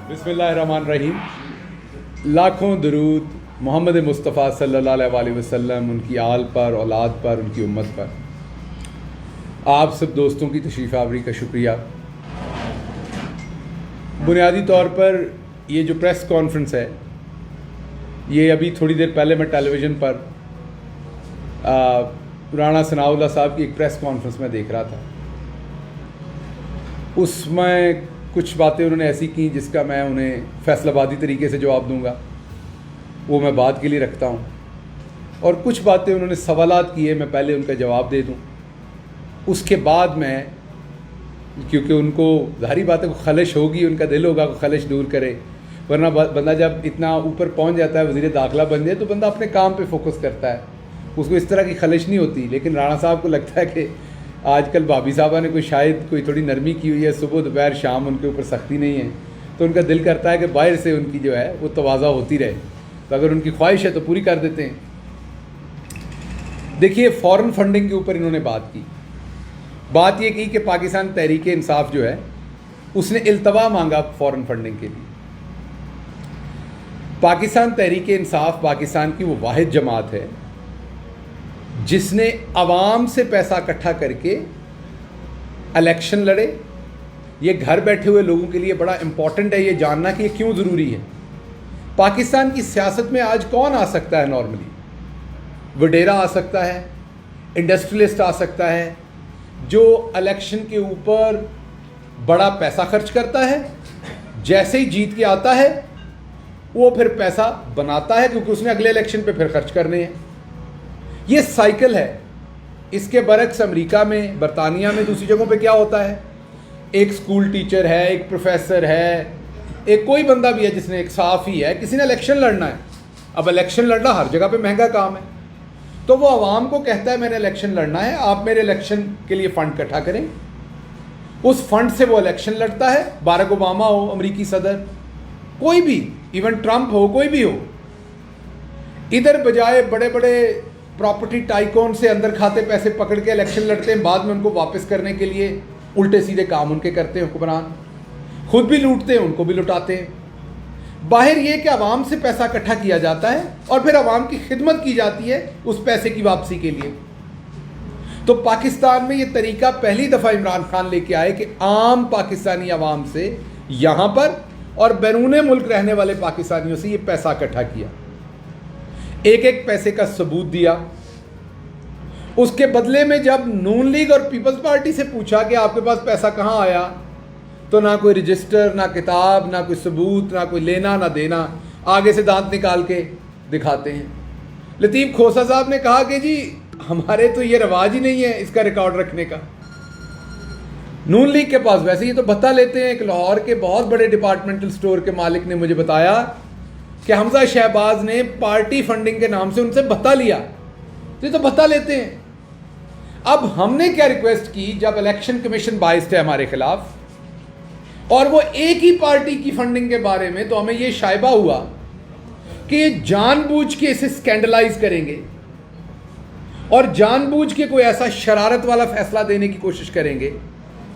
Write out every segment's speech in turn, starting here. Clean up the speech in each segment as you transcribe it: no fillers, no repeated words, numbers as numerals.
बिस्मिल्लाहिर्रहमानिर्रहीम। लाखों दरूद मोहम्मद मुस्तफ़ा सल्लल्लाहु अलैहि वसल्लम, उनकी आल पर, औलाद पर, उनकी उम्मत पर। आप सब दोस्तों की तशरीफ़ आवरी का शुक्रिया। बुनियादी तौर पर ये जो प्रेस कॉन्फ्रेंस है, ये अभी थोड़ी देर पहले मैं टेलीविज़न पर राणा सनाउल्लाह साहब की एक प्रेस कॉन्फ्रेंस में देख रहा था। उसमें कुछ बातें उन्होंने ऐसी की जिसका मैं उन्हें फैसलाबादी तरीके से जवाब दूंगा, वो मैं बात के लिए रखता हूँ। और कुछ बातें उन्होंने सवालात किए, मैं पहले उनका जवाब दे दूँ, उसके बाद मैं, क्योंकि उनको जाहिर बात है को खलिश होगी, उनका दिल होगा को खलिश दूर करे, वरना बंदा जब इतना ऊपर पहुँच जाता है, वज़ीर दाखिला बन जाए, तो बंदा अपने काम पे फोकस करता है, उसको इस तरह की खलिश नहीं होती। लेकिन राणा साहब को लगता है कि आजकल भाभी साहबा ने शायद कोई थोड़ी नरमी की हुई है, सुबह दोपहर शाम उनके ऊपर सख्ती नहीं है, तो उनका दिल करता है कि बाहर से उनकी जो है वो तवाज़ा होती रहे। तो अगर उनकी ख्वाहिश है तो पूरी कर देते हैं। देखिए, फ़ॉरेन फंडिंग के ऊपर इन्होंने बात की। बात ये की कि पाकिस्तान तहरीक इंसाफ जो है उसने इल्तवा मांगा फ़ॉरेन फंडिंग के लिए। पाकिस्तान तहरीक इंसाफ पाकिस्तान की वो वाहिद जमात है जिसने अवाम से पैसा इकट्ठा करके इलेक्शन लड़े। ये घर बैठे हुए लोगों के लिए बड़ा इम्पॉर्टेंट है ये जानना कि ये क्यों ज़रूरी है। पाकिस्तान की सियासत में आज कौन आ सकता है? नॉर्मली वडेरा आ सकता है, इंडस्ट्रियलिस्ट आ सकता है, जो इलेक्शन के ऊपर बड़ा पैसा खर्च करता है, जैसे ही जीत के आता है वो फिर पैसा बनाता है क्योंकि उसने अगले इलेक्शन पे फिर खर्च करने हैं। ये साइकिल है। इसके बरक्स अमेरिका में, बरतानिया में, दूसरी जगहों पे क्या होता है, एक स्कूल टीचर है, एक प्रोफेसर है, एक कोई बंदा भी है जिसने, एक साफ़ ही है, किसी ने इलेक्शन लड़ना है। अब इलेक्शन लड़ना हर जगह पे महंगा काम है, तो वो आवाम को कहता है मैंने इलेक्शन लड़ना है, आप मेरे इलेक्शन के लिए फ़ंड इकट्ठा करें। उस फंड से वो इलेक्शन लड़ता है। बाराक ओबामा हो, अमरीकी सदर, कोई भी, इवन ट्रंप हो, कोई भी हो। इधर बजाय बड़े बड़े प्रॉपर्टी टाइकॉन से अंदर खाते पैसे पकड़ के इलेक्शन लड़ते हैं, बाद में उनको वापस करने के लिए उल्टे सीधे काम उनके करते हैं हुक्मरान, खुद भी लूटते हैं, उनको भी लुटाते हैं। बाहर ये कि आवाम से पैसा इकट्ठा किया जाता है और फिर आवाम की खिदमत की जाती है उस पैसे की वापसी के लिए। तो पाकिस्तान में ये तरीका पहली दफ़ा इमरान खान लेके आए कि आम पाकिस्तानी आवाम से, यहाँ पर और बैरून मुल्क रहने वाले पाकिस्तानियों से ये पैसा इकट्ठा किया, एक एक पैसे का सबूत दिया। उसके बदले में जब नून लीग और पीपल्स पार्टी से पूछा कि आपके पास पैसा कहाँ आया, तो ना कोई रजिस्टर, ना किताब, ना कोई सबूत, ना कोई लेना ना देना, आगे से दांत निकाल के दिखाते हैं। लतीफ़ खोसा साहब ने कहा कि जी हमारे तो ये रवाज ही नहीं है इसका रिकॉर्ड रखने का। नून लीग के पास वैसे ही तो भत्ता लेते हैं। एक लाहौर के बहुत बड़े डिपार्टमेंटल स्टोर के मालिक ने मुझे बताया कि हमजा शहबाज ने पार्टी फंडिंग के नाम से उनसे भत्ता लिया, तो ये तो भत्ता लेते हैं। अब हमने क्या रिक्वेस्ट की, जब इलेक्शन कमीशन बाइस्ड है हमारे खिलाफ और वो एक ही पार्टी की फंडिंग के बारे में, तो हमें ये शायबा हुआ कि ये जानबूझ के इसे स्कैंडलाइज करेंगे और जानबूझ के कोई ऐसा शरारत वाला फैसला देने की कोशिश करेंगे।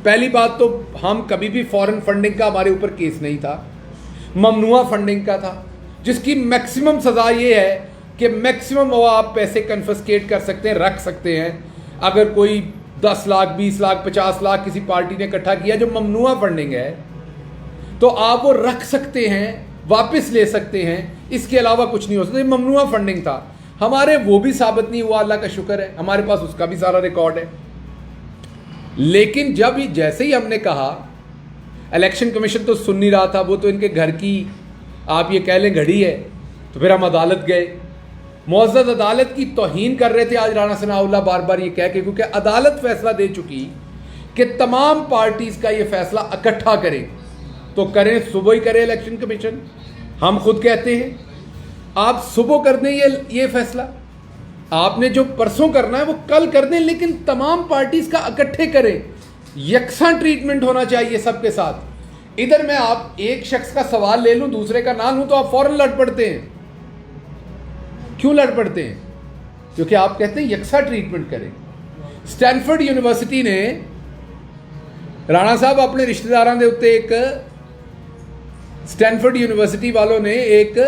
पहली बात तो हम कभी भी फॉरेन फंडिंग का हमारे ऊपर केस नहीं था, ममनुआ फंडिंग का था, जिसकी मैक्सिमम सज़ा ये है कि मैक्सिमम वो आप पैसे कन्फिस्केट कर सकते हैं, रख सकते हैं। अगर कोई 10 लाख, 20 लाख, 50 लाख किसी पार्टी ने इकट्ठा किया जो ममनुआ फंडिंग है, तो आप वो रख सकते हैं, वापस ले सकते हैं, इसके अलावा कुछ नहीं हो सकता। ये ममनुआ फंडिंग था हमारे, वो भी साबित नहीं हुआ, अल्लाह का शुक्र है, हमारे पास उसका भी सारा रिकॉर्ड है। लेकिन जब जैसे ही हमने कहा, इलेक्शन कमीशन तो सुन नहीं रहा था, वो तो इनके घर की आप ये कह लें घड़ी है। तो फिर हम अदालत गए, मुअज़्ज़ज़ अदालत की तौहीन कर रहे थे आज राणा सनाउल्लाह बार बार ये कह के, क्योंकि अदालत फैसला दे चुकी कि तमाम पार्टीज़ का ये फैसला इकट्ठा करें, तो करें, सुबह ही करे इलेक्शन कमीशन। हम खुद कहते हैं आप सुबह कर दें ये फैसला, आपने जो परसों करना है वो कल कर दें, लेकिन तमाम पार्टीज़ का इकट्ठे करें, यकसा ट्रीटमेंट होना चाहिए सबके साथ। इधर मैं आप एक शख्स का सवाल ले लूं, दूसरे का ना लूं, तो आप फौरन लड़ पड़ते हैं। क्यों लड़ पड़ते हैं? क्योंकि आप कहते हैं यकसा ट्रीटमेंट करें। स्टैनफोर्ड यूनिवर्सिटी ने राणा साहब अपने रिश्तेदारों के उत्ते एक स्टैनफोर्ड यूनिवर्सिटी वालों ने एक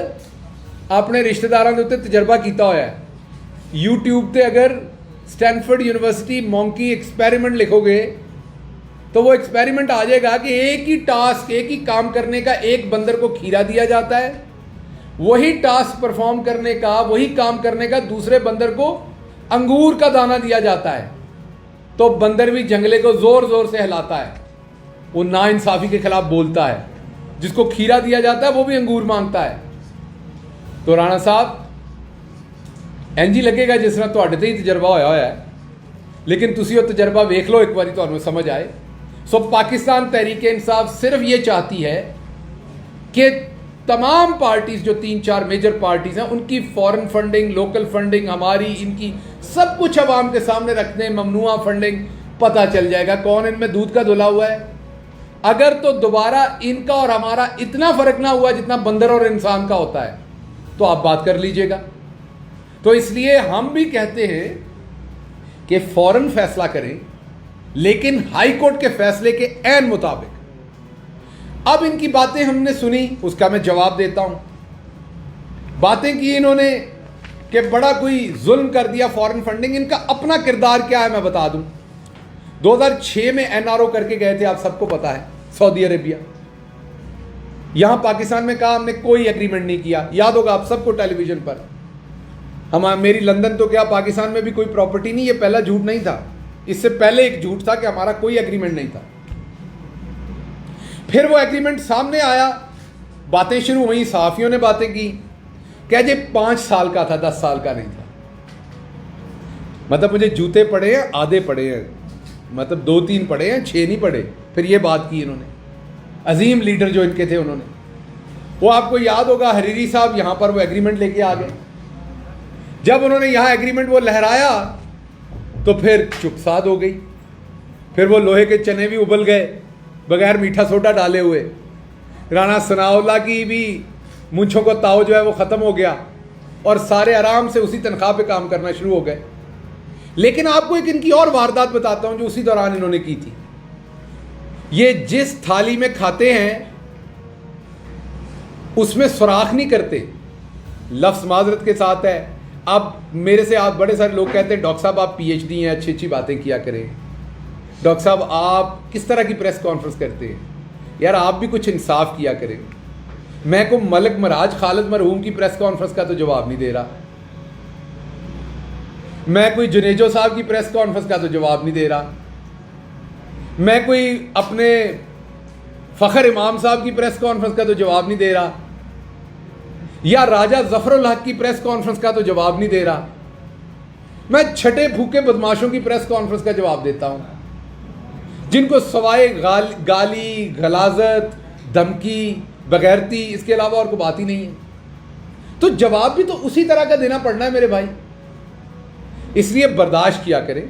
अपने रिश्तेदारों के उत्ते तजर्बा किया होया है। यूट्यूब पे अगर स्टैनफोर्ड यूनिवर्सिटी मॉन्की एक्सपेरिमेंट लिखोगे तो वो एक्सपेरिमेंट आ जाएगा कि एक ही टास्क, एक ही काम करने का एक बंदर को खीरा दिया जाता है, वही टास्क परफॉर्म करने का, वही काम करने का दूसरे बंदर को अंगूर का दाना दिया जाता है। तो बंदर भी जंगले को जोर जोर से हिलाता है, वो नाइंसाफी के खिलाफ बोलता है। जिसको खीरा दिया जाता है वो भी अंगूर मांगता है। तो राणा साहब इंज ही लगेगा जिस तरह तुहाडे ते ही तजर्बा होया है, लेकिन तुसी वो तजर्बा वेख लो एक बारी, तुहानू समझ आए। सो पाकिस्तान तहरीक इंसाफ सिर्फ ये चाहती है कि तमाम पार्टीज जो 3-4 मेजर पार्टीज हैं उनकी फॉरेन फंडिंग, लोकल फंडिंग, हमारी, इनकी सब कुछ अवाम के सामने रखने, ममनुआ फंडिंग, पता चल जाएगा कौन इनमें दूध का धुला हुआ है। अगर तो दोबारा इनका और हमारा इतना फर्क ना हुआ जितना बंदर और इंसान का होता है तो आप बात कर लीजिएगा। तो इसलिए हम भी कहते हैं कि फौरन फैसला करें, लेकिन हाई कोर्ट के फैसले के ऐन मुताबिक। अब इनकी बातें हमने सुनी, उसका मैं जवाब देता हूं। बातें की इन्होंने कि बड़ा कोई जुल्म कर दिया फॉरेन फंडिंग। इनका अपना किरदार क्या है मैं बता दूं। 2006 में एनआरओ करके गए थे, आप सबको पता है, सऊदी अरेबिया। यहां पाकिस्तान में कहा हमने कोई एग्रीमेंट नहीं किया, याद होगा आप सबको टेलीविजन पर। मेरी लंदन तो क्या, पाकिस्तान में भी कोई प्रॉपर्टी नहीं। ये पहला झूठ नहीं था, इससे पहले एक झूठ था कि हमारा कोई एग्रीमेंट नहीं था। फिर वो एग्रीमेंट सामने आया, बातें शुरू हुई, सहाफियों ने बातें की, क्या जी 5 साल का था, 10 साल का नहीं था। मतलब मुझे जूते पड़े हैं, आधे पड़े हैं, मतलब 2-3 पड़े हैं, 6 नहीं पड़े। फिर ये बात की इन्होंने, अजीम लीडर जो इनके थे उन्होंने। वो आपको याद होगा हरीरी साहब यहां पर वो एग्रीमेंट लेके आ गए। जब उन्होंने यहां एग्रीमेंट वो लहराया तो फिर चुपसाद हो गई। फिर वो लोहे के चने भी उबल गए बगैर मीठा सोडा डाले हुए। राणा सनाउल्लाह की भी मूंछों को ताव जो है वो ख़त्म हो गया और सारे आराम से उसी तनख्वाह पे काम करना शुरू हो गए। लेकिन आपको एक इनकी और वारदात बताता हूं जो उसी दौरान इन्होंने की थी। ये जिस थाली में खाते हैं उसमें सुराख नहीं करते, लफ्ज़ माजरत के साथ है। अब मेरे से आप बड़े सारे लोग कहते हैं डॉक्टर साहब आप पीएचडी हैं, अच्छी अच्छी बातें किया करें, डॉक्टर साहब आप किस तरह की प्रेस कॉन्फ्रेंस करते हैं, यार आप भी कुछ इंसाफ किया करें। मैं को मलिक मराज खालिद मरहूम की प्रेस कॉन्फ्रेंस का तो जवाब नहीं दे रहा, मैं कोई जुनेजो साहब की प्रेस कॉन्फ्रेंस का तो जवाब नहीं दे रहा, मैं कोई अपने फ़खर इमाम साहब की प्रेस कॉन्फ्रेंस का तो जवाब नहीं दे रहा, या राजा जफरुल हक की प्रेस कॉन्फ्रेंस का तो जवाब नहीं दे रहा। मैं छठे फूके बदमाशों की प्रेस कॉन्फ्रेंस का जवाब देता हूं, जिनको सवाए गाली, गलाजत, धमकी, बगैरती, इसके अलावा और कोई बात ही नहीं है। तो जवाब भी तो उसी तरह का देना पड़ना है मेरे भाई। इसलिए बर्दाश्त किया करें।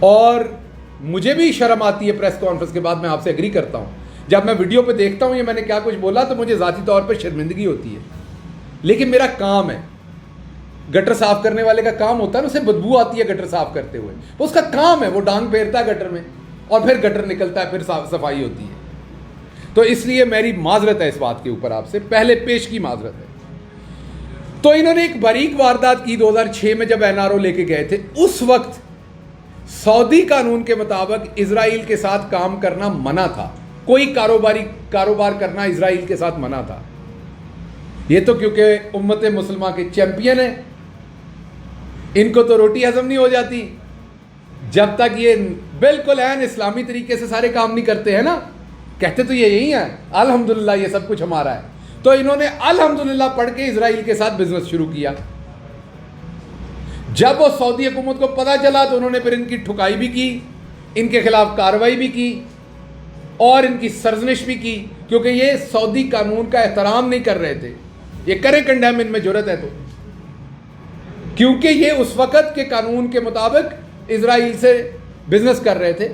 और मुझे भी शर्म आती है प्रेस कॉन्फ्रेंस के बाद, मैं आपसे एग्री करता हूं। जब मैं वीडियो पे देखता हूं ये मैंने क्या कुछ बोला तो मुझे ज़ाती तौर पे शर्मिंदगी होती है, लेकिन मेरा काम है। गटर साफ करने वाले का काम होता है ना, उसे बदबू आती है गटर साफ करते हुए, वो उसका काम है, वो डांग फेरता है गटर में और फिर गटर निकलता है, फिर सफाई होती है। तो इसलिए मेरी माजरत है इस बात के ऊपर, आपसे पहले पेश की माजरत है। तो इन्होंने एक बारीक वारदात की 2006 में जब एनआरओ लेके गए थे। उस वक्त सऊदी कानून के मुताबिक इजराइल के साथ काम करना मना था, कोई कारोबार करना इजराइल के साथ मना था। ये तो क्योंकि उम्मत मुसलमान के चैंपियन है, इनको तो रोटी हजम नहीं हो जाती जब तक ये बिल्कुल ऐन इस्लामी तरीके से सारे काम नहीं करते हैं ना। कहते तो ये यही है अल्हम्दुलिल्लाह ये सब कुछ हमारा है। तो इन्होंने अल्हम्दुलिल्लाह पढ़ के इजराइल के साथ बिजनेस शुरू किया। जब वो सऊदी हुकूमत को पता चला तो उन्होंने फिर इनकी ठुकाई भी की, इनके खिलाफ कार्रवाई भी की और इनकी सरजनिश भी की, क्योंकि ये सऊदी कानून का एहतराम नहीं कर रहे थे। ये करें कंडेम, इनमें जरूरत है तो, क्योंकि ये उस वक़्त के कानून के मुताबिक इजराइल से बिजनेस कर रहे थे,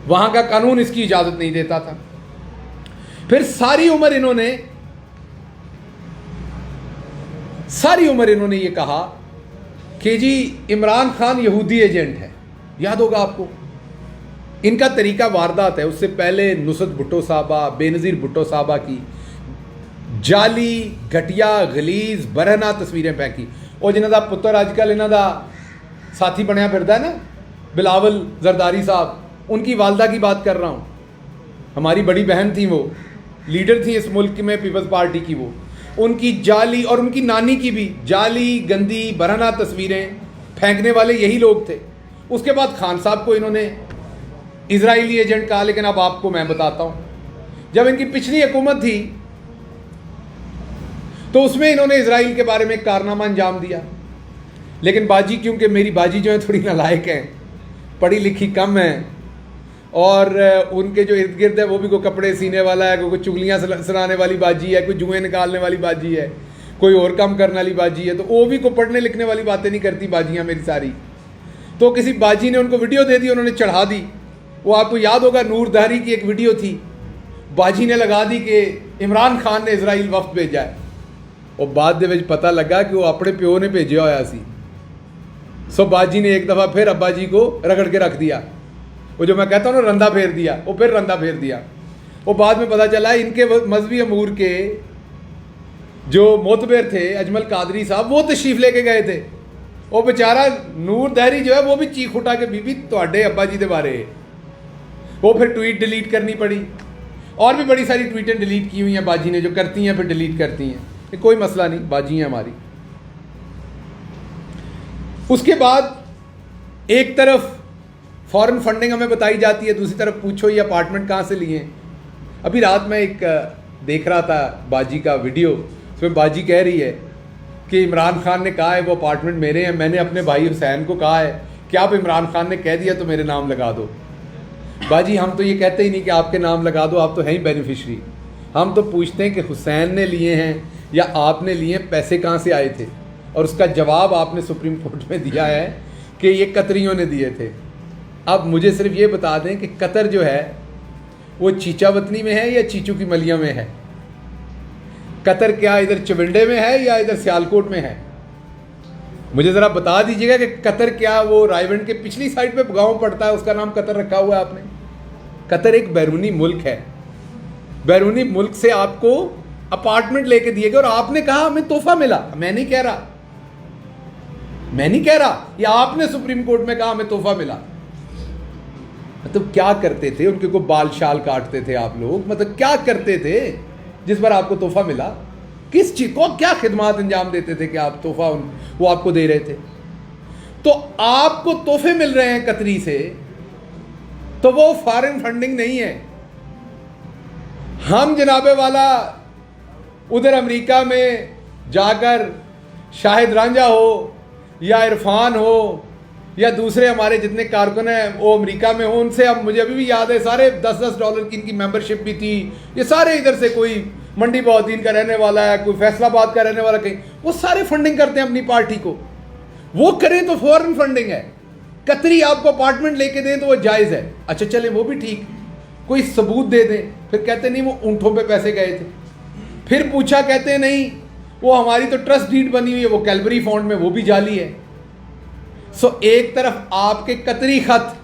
वहां का कानून इसकी इजाज़त नहीं देता था। फिर सारी उम्र इन्होंने ये कहा कि जी इमरान खान यहूदी एजेंट है, याद होगा आपको। इनका तरीका वारदात है। उससे पहले नुसरत भुट्टो साहबा, बेनज़ीर भुट्टो साहबा की जाली घटिया गलीज बरहना तस्वीरें फेंकी। और जिन्हों का पुत्र अजकल इन्हों का साथी बनया फिरता है ना, बिलावल जरदारी साहब, उनकी वालदा की बात कर रहा हूँ। हमारी बड़ी बहन थी, वो लीडर थी इस मुल्क में पीपल्स पार्टी की। वो उनकी जाली और उनकी नानी की भी जाली गंदी बरहना तस्वीरें फेंकने वाले यही लोग थे। उसके बाद खान साहब को इन्होंने इजराइली एजेंट कहा। लेकिन अब आपको मैं बताता हूँ, जब इनकी पिछली हुकूमत थी तो उसमें इन्होंने इजराइल के बारे में एक कारनामा अंजाम दिया। लेकिन बाजी, क्योंकि मेरी बाजी जो है थोड़ी नालायक हैं, पढ़ी लिखी कम है, और उनके जो इर्द गिर्द है वो भी कोई कपड़े सीने वाला है, कोई चुगलियाँ सुनाने वाली बाजी है, कोई जुएँ निकालने वाली बाजी है, कोई और काम करने वाली बाजी है। तो वो भी कोई पढ़ने लिखने वाली बातें नहीं करती बाजियाँ मेरी सारी। तो किसी बाजी ने उनको वीडियो दे दी, उन्होंने चढ़ा दी। वो आपको याद होगा, नूर दहरी की एक वीडियो थी, बाजी ने लगा दी कि इमरान खान ने इजराइल वफ्द भेजा है। और बाद दे विच पता लगा कि वो अपने प्यो ने भेजा होया सी। सो बाजी ने एक दफ़ा फिर अब्बा जी को रगड़ के रख दिया। वो जो मैं कहता हूँ ना, रंदा फेर दिया, वो फिर रंदा फेर दिया। वो बाद में पता चला इनके मजहबी अमूर के जो मोतबर थे अजमल कादरी साहब, वो तशरीफ़ लेके गए थे। वो बेचारा नूर दहरी जो है वो भी चीख उठा के बीबी तुहाडे अब्बा जी के बारे। वो फिर ट्वीट डिलीट करनी पड़ी। और भी बड़ी सारी ट्वीटें डिलीट की हुई हैं बाजी ने, जो करती हैं फिर डिलीट करती हैं। कोई मसला नहीं, बाजी हैं हमारी। उसके बाद एक तरफ फॉरेन फंडिंग हमें बताई जाती है, दूसरी तरफ पूछो ये अपार्टमेंट कहाँ से लिए। अभी रात में एक देख रहा था बाजी का वीडियो, उसमें बाजी कह रही है कि इमरान खान ने कहा है वो अपार्टमेंट मेरे हैं। मैंने अपने भाई हुसैन को कहा है कि आप इमरान खान ने कह दिया तो मेरे नाम लगा दो। बाजी हम तो ये कहते ही नहीं कि आपके नाम लगा दो, आप तो हैं ही बेनिफिशरी। हम तो पूछते हैं कि हुसैन ने लिए हैं या आपने लिए, पैसे कहाँ से आए थे। और उसका जवाब आपने सुप्रीम कोर्ट में दिया है कि ये कतरियों ने दिए थे। अब मुझे सिर्फ ये बता दें कि कतर जो है वो चीचा वतनी में है या चीचू की मलिया में है। कतर क्या इधर चविंडे में है या इधर सियालकोट में है? मुझे ज़रा बता दीजिएगा कि कतर क्या वो रायवंड के पिछली साइड पे गांव पड़ता है, उसका नाम कतर रखा हुआ है आपने? कतर एक बैरूनी मुल्क है। बैरूनी मुल्क से आपको अपार्टमेंट लेके दिए गए और आपने कहा हमें तोहफा मिला। मैं नहीं कह रहा, ये आपने सुप्रीम कोर्ट में कहा हमें तोहफा मिला। मतलब क्या करते थे? उनके को बाल शाल काटते थे आप लोग? मतलब क्या करते थे जिस पर आपको तोहफा मिला? किस चीज को, क्या खिदमत अंजाम देते थे कि आप तोहफा वो आपको दे रहे थे? तो आपको तोहफे मिल रहे हैं कतरी से, तो वो फॉरेन फंडिंग नहीं है। हम जनाबे वाला उधर अमेरिका में जाकर शाहिद रांझा हो या इरफान हो या दूसरे हमारे जितने कारकुन हैं वो अमेरिका में हो, उनसे अब मुझे अभी भी याद है सारे $10 की इनकी मेंबरशिप भी थी। ये सारे इधर से, कोई मंडी बहाउद्दीन का रहने वाला है, कोई फैसलाबाद का रहने वाला, कहीं वो सारे फंडिंग करते हैं अपनी पार्टी को। वो करें तो फॉरेन फंडिंग है। कतरी आपको अपार्टमेंट लेके दें तो वो जायज़ है। अच्छा चले वो भी ठीक, कोई सबूत दे दें, फिर कहते नहीं वो ऊँटों पे पैसे गए थे। फिर पूछा, कहते नहीं वो हमारी तो ट्रस्ट डीड बनी हुई है, वो कैलबरी फंड में, वो भी जाली है। सो एक तरफ आपके कतरी खत,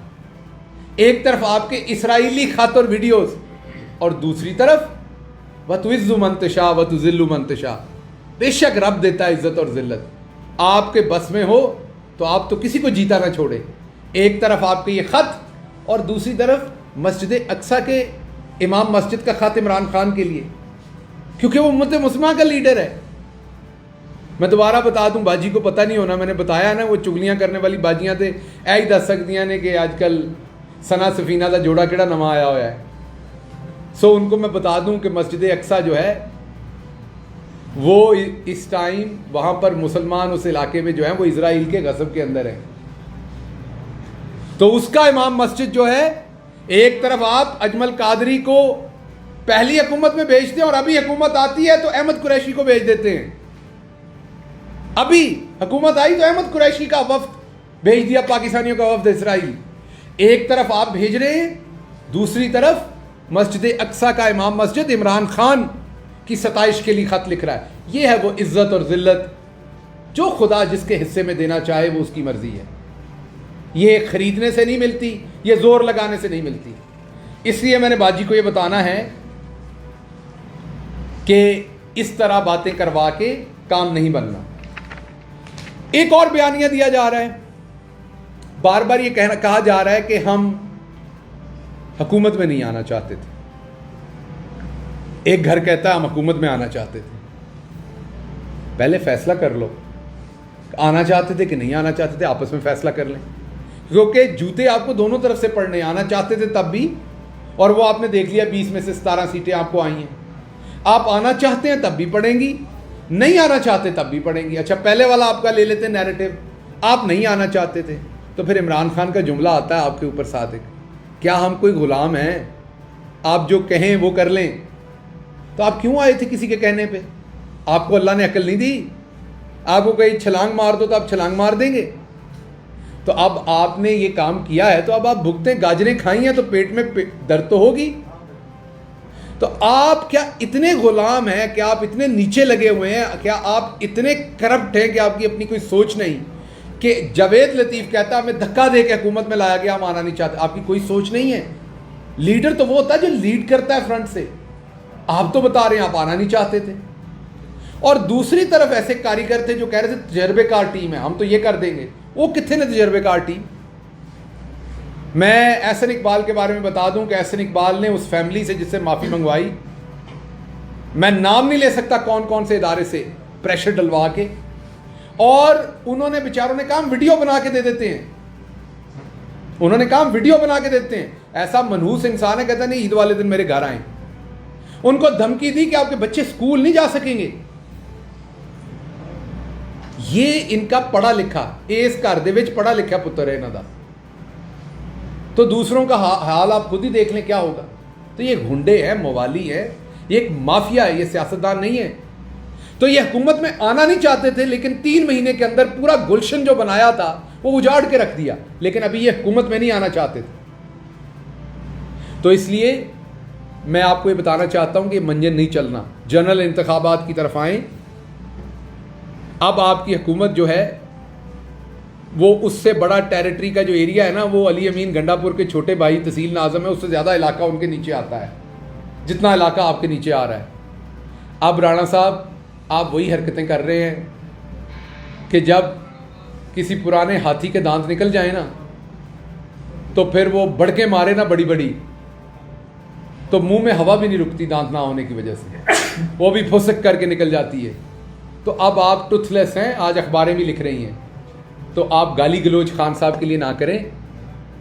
एक तरफ आपके इसराइली खत और वीडियोस, और दूसरी तरफ वतुइज़्ज़ु मन तशा वतुज़िल्लु मन तशा। बेशक रब देता है इज्जत और जिल्लत, आपके बस में हो तो आप तो किसी को जीता ना छोड़े। एक तरफ आपके ये खत और दूसरी तरफ मस्जिद अक्सा के इमाम मस्जिद का खत इमरान खान के लिए, क्योंकि वो उम्मत मुस्लिमा का लीडर है। मैं दोबारा बता दूं, बाजी को पता नहीं होना, मैंने बताया ना वो चुगलियां करने वाली बाजियां थे ऐ ही दस सकदियां ने कि आजकल सना सफीना का जोड़ा केड़ा नवा आया हुआ है। सो उनको मैं बता दूं कि मस्जिद अक्सा जो है वो इस टाइम वहाँ पर मुसलमान उस इलाके में जो है वो इजराइल के गज़ब के अंदर है। तो उसका इमाम मस्जिद जो है, एक तरफ आप अजमल कादरी को पहली हुकूमत में भेजते हैं और अभी हुकूमत आती है तो अहमद कुरैशी को भेज देते हैं। अभी हुकूमत आई तो अहमद कुरैशी का वफ्द भेज दिया, पाकिस्तानियों का वफ्द इजराइल। एक तरफ आप भेज रहे हैं, दूसरी तरफ मस्जिद अक्सा का इमाम मस्जिद इमरान खान की सताइश के लिए खत लिख रहा है। यह है वो इज्जत और जिल्लत जो खुदा जिसके हिस्से में देना चाहे वो उसकी मर्जी है। ये खरीदने से नहीं मिलती, ये जोर लगाने से नहीं मिलती। इसलिए मैंने बाजी को ये बताना है कि इस तरह बातें करवा के काम नहीं बनना। एक और बयानिया दिया जा रहा है, बार बार ये कहा जा रहा है कि हम हुकूमत में नहीं आना चाहते थे। एक घर कहता है हम हुकूमत में आना चाहते थे। पहले फैसला कर लो, आना चाहते थे कि नहीं आना चाहते थे, आपस में फैसला कर लें, क्योंकि जूते आपको दोनों तरफ से पड़ने। आना चाहते थे तब भी, और वो आपने देख लिया 20 में से 17 सीटें आपको आई हैं। आप आना चाहते हैं तब भी पड़ेंगी, नहीं आना चाहते तब भी पड़ेंगी। अच्छा, पहले वाला आपका ले लेते नैरेटिव, आप नहीं आना चाहते थे, तो फिर इमरान खान का जुमला आता है आपके ऊपर सादिक, क्या हम कोई गुलाम हैं, आप जो कहें वो कर लें। तो आप क्यों आए थे किसी के कहने पे? आपको अल्लाह ने अकल नहीं दी? आपको कहीं छलांग मार दो तो आप छलांग मार देंगे? तो अब आपने ये काम किया है तो अब आप भुगतें। गाजरें खाई हैं तो पेट में दर्द तो होगी। तो आप क्या इतने गुलाम हैं, क्या आप इतने नीचे लगे हुए हैं, क्या आप इतने करप्ट हैं कि आपकी अपनी कोई सोच नहीं? कि जावेद लतीफ़ कहता हमें धक्का दे के हुकूमत में लाया गया, हम आना नहीं चाहते। आपकी कोई सोच नहीं है। लीडर तो वो होता है जो लीड करता है फ्रंट से। आप तो बता रहे हैं आप आना नहीं चाहते थे। और दूसरी तरफ ऐसे कारीगर थे जो कह रहे थे तजर्बेकार टीम है, हम तो ये कर देंगे। वो कितने ने तजर्बेकार टीम? मैं एहसन इकबाल के बारे में बता दूं कि एहसन इकबाल ने उस फैमिली से जिससे माफ़ी मंगवाई, मैं नाम नहीं ले सकता कौन कौन से इदारे से, प्रेशर डलवा के, और उन्होंने बेचारों ने काम वीडियो बना के दे देते हैं। उन्होंने काम वीडियो बना के देते हैं। ऐसा मनहूस इंसान है, कहता नहीं ईद वाले दिन मेरे घर आए। उनको धमकी दी कि आपके बच्चे स्कूल नहीं जा सकेंगे। ये इनका पढ़ा लिखा, इस घर दे विच पढ़ा लिखा पुत्र है इन्हां दा। तो दूसरों का हाल आप खुद ही देख लें क्या होगा। तो ये गुंडे हैं, मवाली है, ये एक माफिया है, ये सियासतदान नहीं है। तो ये हुकूमत में आना नहीं चाहते थे, लेकिन 3 महीने के अंदर पूरा गुलशन जो बनाया था वो उजाड़ के रख दिया। लेकिन अभी ये हुकूमत में नहीं आना चाहते थे। तो इसलिए मैं आपको ये बताना चाहता हूं कि मंजर नहीं चलना, जनरल इंतखाबात की तरफ आएँ। अब आपकी हुकूमत जो है वो उससे बड़ा टेरिटरी का जो एरिया है ना, वो अली अमीन गंडापुर के छोटे भाई तहसील नाज़म है, उससे ज़्यादा इलाका उनके नीचे आता है जितना इलाका आपके नीचे आ रहा है। अब राणा साहब आप वही हरकतें कर रहे हैं कि जब किसी पुराने हाथी के दांत निकल जाए ना, तो फिर वो बढ़के मारे ना बड़ी बड़ी, तो मुंह में हवा भी नहीं रुकती दांत ना होने की वजह से, वो भी फुसक करके निकल जाती है। तो अब आप टूथलेस हैं, आज अखबारें भी लिख रही हैं। तो आप गाली गलोच खान साहब के लिए ना करें।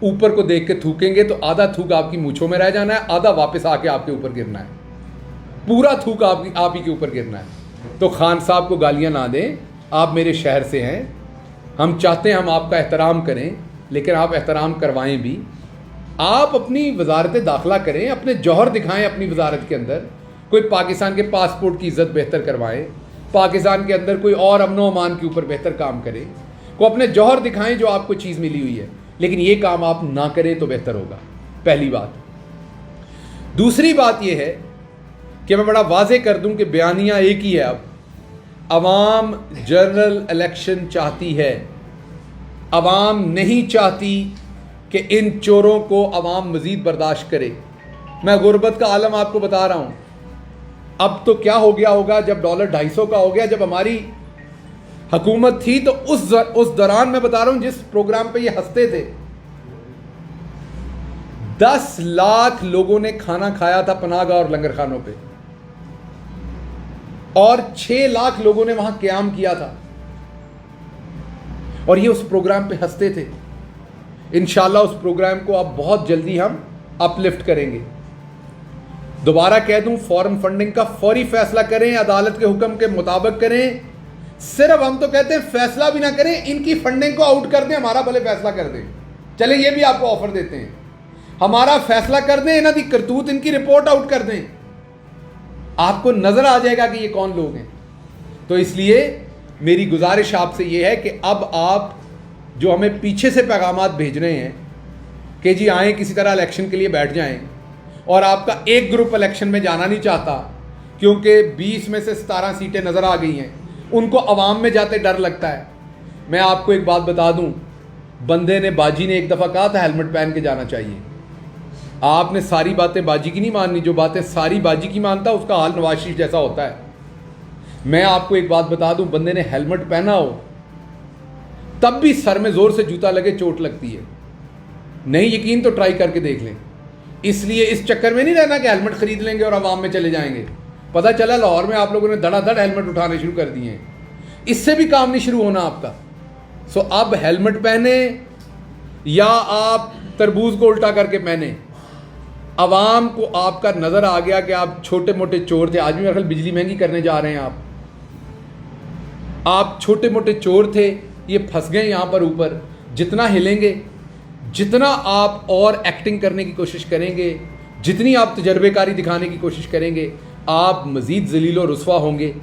ऊपर को देख के थूकेंगे तो आधा थूक आपकी मूंछों में रह जाना है, आधा वापस आके आपके ऊपर गिरना है, पूरा थूक आप ही के ऊपर गिरना है। तो खान साहब को गालियां ना दें, आप मेरे शहर से हैं, हम चाहते हैं हम आपका एहतराम करें, लेकिन आप एहतराम करवाएं भी। आप अपनी वजारत दाखिला करें, अपने जौहर दिखाएं अपनी वजारत के अंदर। कोई पाकिस्तान के पासपोर्ट की इज़्ज़त बेहतर करवाएं, पाकिस्तान के अंदर कोई और अमनो अमान के ऊपर बेहतर काम करें, को अपने जौहर दिखाएं जो आपको चीज़ मिली हुई है। लेकिन ये काम आप ना करें तो बेहतर होगा, पहली बात। दूसरी बात यह है कि मैं बड़ा वाजे कर दूं कि बयानिया एक ही है। अब अवाम जनरल इलेक्शन चाहती है, अवाम नहीं चाहती कि इन चोरों को अवाम मज़ीद बर्दाश्त करे। मैं गुर्बत का आलम आपको बता रहा हूँ। अब तो क्या हो गया होगा जब डॉलर 250 का हो गया, जब हमारी हुकूमत थी तो उस दौरान मैं बता रहा हूं जिस प्रोग्राम पे ये हंसते थे, 10 लाख लोगों ने खाना खाया था पनाहगाह और लंगर खानों पे, और 6 लाख लोगों ने वहां क़याम किया था, और ये उस प्रोग्राम पे हंसते थे। इंशाल्लाह उस प्रोग्राम को अब बहुत जल्दी हम अपलिफ्ट करेंगे। दोबारा कह दूं, फॉरेन फंडिंग का फौरी फैसला करें, अदालत के हुक्म के मुताबिक करें। सिर्फ हम तो कहते हैं फैसला भी ना करें, इनकी फंडिंग को आउट कर दें, हमारा भले फैसला कर दें। चले ये भी आपको ऑफर देते हैं, हमारा फैसला कर दें, इन्हों की करतूत इनकी रिपोर्ट आउट कर दें, आपको नजर आ जाएगा कि ये कौन लोग हैं। तो इसलिए मेरी गुजारिश आपसे ये है कि अब आप जो हमें पीछे से पैगामात भेज रहे हैं कि जी आए किसी तरह इलेक्शन के लिए बैठ जाएं, और आपका एक ग्रुप इलेक्शन में जाना नहीं चाहता क्योंकि 20 में से 17 सीटें नज़र आ गई हैं, उनको अवाम में जाते डर लगता है। मैं आपको एक बात बता दूं बंदे ने, बाजी ने एक दफ़ा कहा था हेलमेट पहन के जाना चाहिए। आपने सारी बातें बाजी की नहीं माननी, जो बातें सारी बाजी की मानता उसका हाल नवाज शरीफ जैसा होता है। मैं आपको एक बात बता दूं, बंदे ने हेलमेट पहना हो तब भी सर में जोर से जूता लगे चोट लगती है। नहीं यकीन तो ट्राई करके देख लें। इसलिए इस चक्कर में नहीं रहना कि हेलमेट खरीद लेंगे और आवाम में चले जाएंगे। पता चला लाहौर में आप लोगों ने धड़ाधड़ हेलमेट उठाने शुरू कर दिए हैं, इससे भी काम नहीं शुरू होना आपका। सो अब हेलमेट पहने या आप तरबूज को उल्टा करके पहने, आवाम को आपका नज़र आ गया कि आप छोटे मोटे चोर थे। आज भी मेरे ख्याल बिजली महंगी करने जा रहे हैं आप छोटे मोटे चोर थे, ये फंस गए यहाँ पर ऊपर। जितना हिलेंगे, जितना आप और एक्टिंग करने की कोशिश करेंगे, जितनी आप तजर्बेकारी दिखाने की कोशिश करेंगे, आप मज़ीद जलील और रुस्वा होंगे।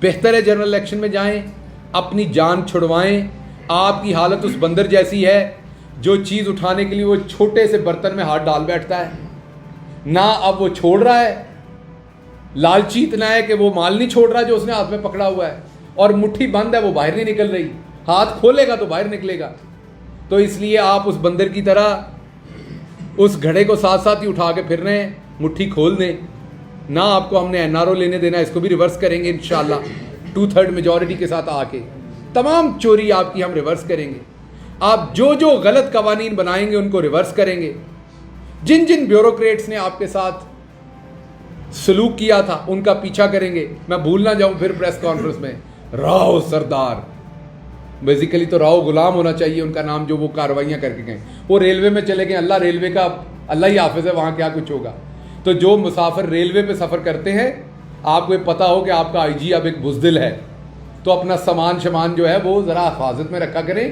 बेहतर है जनरल इलेक्शन में जाएं, अपनी जान छुड़वाएं। आपकी हालत उस बंदर जैसी है जो चीज़ उठाने के लिए वो छोटे से बर्तन में हाथ डाल बैठता है, ना अब वो छोड़ रहा है। लालची इतना है कि वो माल नहीं छोड़ रहा जो उसने हाथ में पकड़ा हुआ है, और मुट्ठी बंद है, वो बाहर नहीं निकल रही। हाथ खोलेगा तो बाहर निकलेगा। तो इसलिए आप उस बंदर की तरह उस घड़े को साथ साथ ही उठा के फिर रहे हैं, मुट्ठी खोल दें ना। आपको हमने एनआरओ लेने देना, इसको भी रिवर्स करेंगे इंशाल्लाह 2/3 मेजॉरिटी के साथ आके। तमाम चोरी आपकी हम रिवर्स करेंगे। आप जो जो गलत कवानीन बनाएंगे उनको रिवर्स करेंगे। जिन जिन ब्यूरोक्रेट्स ने आपके साथ सलूक किया था उनका पीछा करेंगे। मैं भूल ना जाऊं फिर प्रेस कॉन्फ्रेंस में, राव सरदार, बेसिकली तो राव गुलाम होना चाहिए उनका नाम, जो वो कार्रवाइयाँ करके गए। वो रेलवे में चले गए, अल्लाह रेलवे का अल्लाह ही हाफिज है, वहाँ क्या कुछ होगा। तो जो मुसाफिर रेलवे पे सफ़र करते हैं, आपको पता हो कि आपका आईजी अब एक बुज़दिल है, तो अपना सामान शमान जो है वो ज़रा हिफाजत में रखा करें,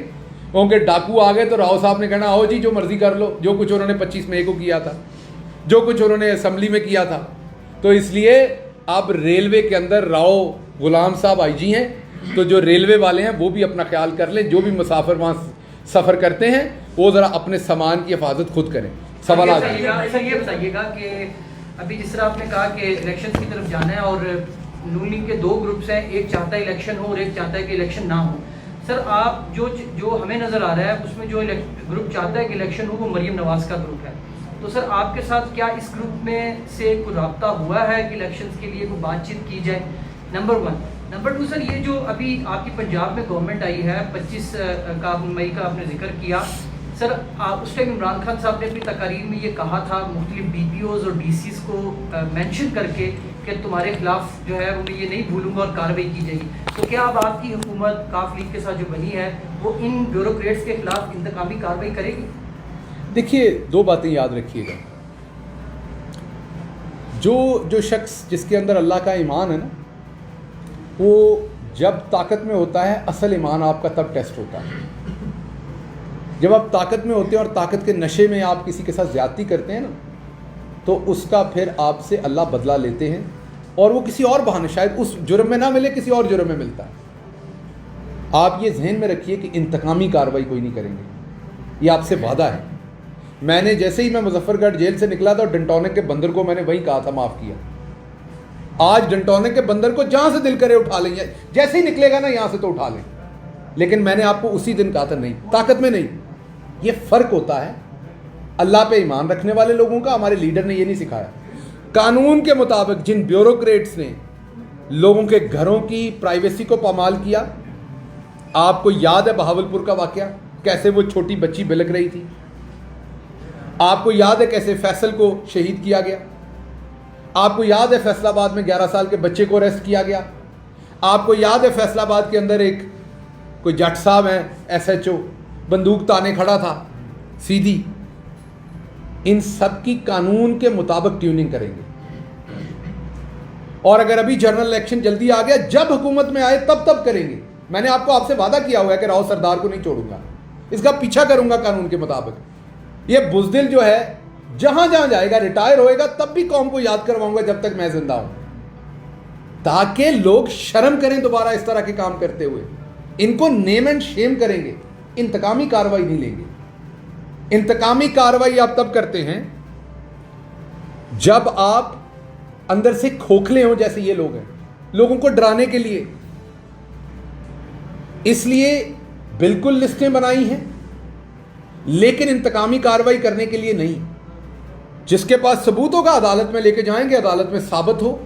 क्योंकि डाकू आ गए तो राव साहब ने कहना आओ जी जो मर्ज़ी कर लो, जो कुछ उन्होंने 25 मई को किया था, जो कुछ उन्होंने असम्बली में किया था। तो इसलिए अब रेलवे के अंदर राव गुलाम साहब आईजी हैं, तो जो रेलवे वाले हैं वो भी अपना ख्याल कर लें। जो भी मुसाफिर वहाँ सफ़र करते हैं वो ज़रा अपने सामान की हिफाजत खुद करें। सवाल सर ये बताइएगा कि अभी जिस तरह आपने कहा कि इलेक्शन की तरफ जाना है और नून लीग के 2 ग्रुप्स हैं, एक चाहता है इलेक्शन हो और एक चाहता है कि इलेक्शन ना हो। सर आप जो हमें नज़र आ रहा है उसमें जो ग्रुप चाहता है कि इलेक्शन हो वो मरीम नवाज़ का ग्रुप है। तो सर आपके साथ क्या इस ग्रुप में से कोई रब्ता हुआ है कि इलेक्शंस के लिए कोई बातचीत की जाए? नंबर 1। नंबर 2 सर, ये जो अभी आपकी पंजाब में गवर्नमेंट आई है 25 मई का आपने जिक्र किया सर, उस टाइम इमरान खान साहब ने अपनी तकारीर में ये कहा था मुख्तलिफ BPOs और DCs को मेंशन करके कि तुम्हारे खिलाफ जो है वो मैं ये नहीं भूलूंगा और कार्रवाई की जाएगी। तो क्या अब आपकी हुकूमत काफ लीग के साथ जो बनी है वो इन ब्यूरोक्रेट्स के खिलाफ इंतकामी कार्रवाई करेगी? देखिए, 2 बातें याद रखिएगा। जो शख्स जिसके अंदर अल्लाह का ईमान है ना, वो जब ताकत में होता है, असल ईमान आपका तब टेस्ट होता है। जब आप ताकत में होते हैं और ताकत के नशे में आप किसी के साथ ज़्यादती करते हैं ना, तो उसका फिर आपसे अल्लाह बदला लेते हैं, और वो किसी और बहाने, शायद उस जुर्म में ना मिले, किसी और जुर्म में मिलता है। आप ये जहन में रखिए कि इंतकामी कार्रवाई कोई नहीं करेंगे, ये आपसे वादा है। मैंने जैसे ही मैं मुजफ्फरगढ़ जेल से निकला था, डंटोनिक के बंदर को मैंने वही कहा था माफ़ किया। आज डंटोनिक के बंदर को जहाँ से दिल करे उठा लेंगे, जैसे ही निकलेगा ना यहाँ से तो उठा लें। लेकिन मैंने आपको उसी दिन कहा था नहीं, ताकत में नहीं। ये फ़र्क होता है अल्लाह पे ईमान रखने वाले लोगों का। हमारे लीडर ने ये नहीं सिखाया। कानून के मुताबिक जिन ब्यूरोक्रेट्स ने लोगों के घरों की प्राइवेसी को पामाल किया, आपको याद है बहावलपुर का वाकया, कैसे वो छोटी बच्ची बिलक रही थी। आपको याद है कैसे फैसल को शहीद किया गया। आपको याद है फैसलाबाद में 11 साल के बच्चे को अरेस्ट किया गया। आपको याद है फैसलाबाद के अंदर एक कोई जट साहब हैं SHO, बंदूक ताने खड़ा था सीधी। इन सब की कानून के मुताबिक ट्यूनिंग करेंगे। और अगर अभी जनरल इलेक्शन जल्दी आ गया, जब हुकूमत में आए तब करेंगे। मैंने आपसे वादा किया हुआ है कि राव सरदार को नहीं छोड़ूंगा, इसका पीछा करूंगा कानून के मुताबिक। ये बुज़दिल जो है जहां जहां जाएगा, रिटायर होएगा तब भी कौम को याद करवाऊंगा जब तक मैं जिंदा हूं, ताकि लोग शर्म करें दोबारा इस तरह के काम करते हुए। इनको नेम एंड शेम करेंगे, इंतकामी कार्रवाई नहीं लेंगे। इंतकामी कार्रवाई आप तब करते हैं जब आप अंदर से खोखले हों, जैसे ये लोग हैं, लोगों को डराने के लिए। इसलिए बिल्कुल लिस्टें बनाई हैं, लेकिन इंतकामी कार्रवाई करने के लिए नहीं। जिसके पास सबूत होगा अदालत में लेके जाएंगे, अदालत में साबित हो,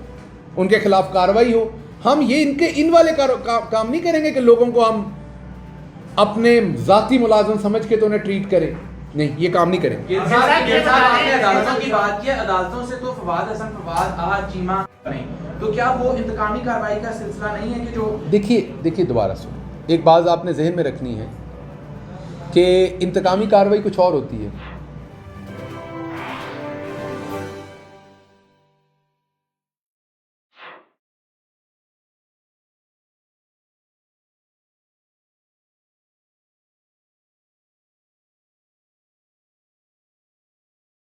उनके खिलाफ कार्रवाई हो। हम ये इन वाले काम नहीं करेंगे कि लोगों को हम अपने जाती मुलाजिम समझ के तो उन्हें ट्रीट करें, नहीं, ये काम नहीं करेंगे। आपने अदालतों की बात की, अदालतों से तो फवाद हसन, फवाद आहद, चीमा बने, तो क्या वो इंतकामी कार्रवाई का सिलसिला नहीं है कि जो देखिए दोबारा सुनो, एक बात आपने जहन में रखनी है कि इंतकामी कार्रवाई कुछ और होती है